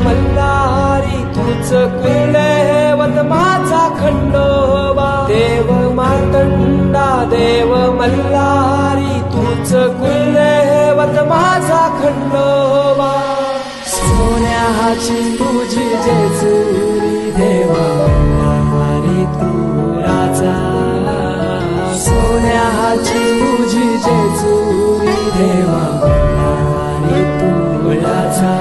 मल्हारी तूच कुलदैवत माझा खंडोबा। देव मार्तंडा देव मल्हारी तूच कुलदैवत माझा खंडोबा। सोन्याची तुझी जेजुरी देवा मल्हारी तू राजा। सोन्याची तुझी जेजुरी देवा मल्हारी तू राजा।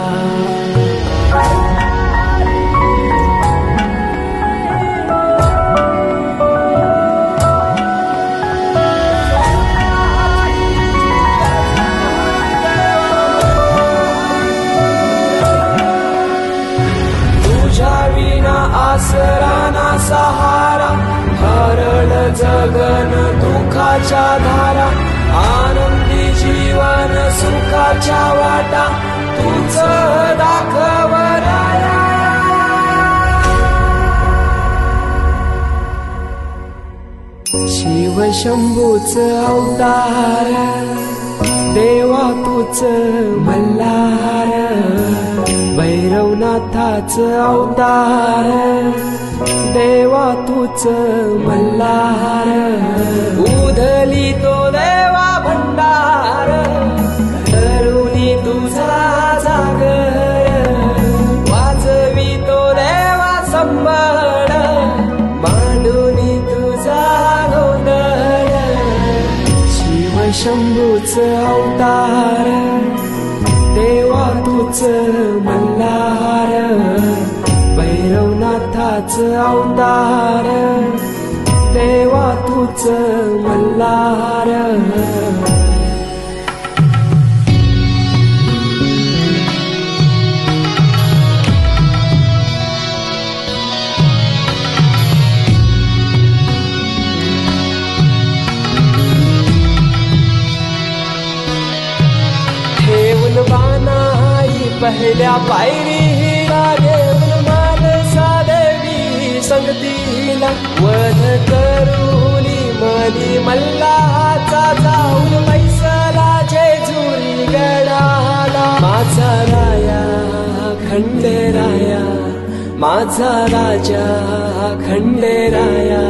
आसरा ना सहारा हरळ जगन दुःखाच्या धारा। आनंदी जीवन सुखाच्या वाटा तूच दाखव राया। शिव शंभूच अवतार देवा तूच मल्हार। भैरवनाथाच अवतार देवा तूच मल्हार। उधली तो देवा भंडार करुणी तुझा जागर। वाजवी तो देवा संबळ मांडुनी तुझा गोंधळ। शिव शंभूच अवतार देवा तूच मल्हार। भैरवनाथाच अवतार देवा तूच मल्हार। ठेवून बाणाई पहिल्या पायरीला घेऊन मानसा देवी संगतीला। वध करुनी मनी मल्हाचा जाऊन बैसला जेजुरी गडाला। माझा राया खंडेराया माझा राजा खंडेराया।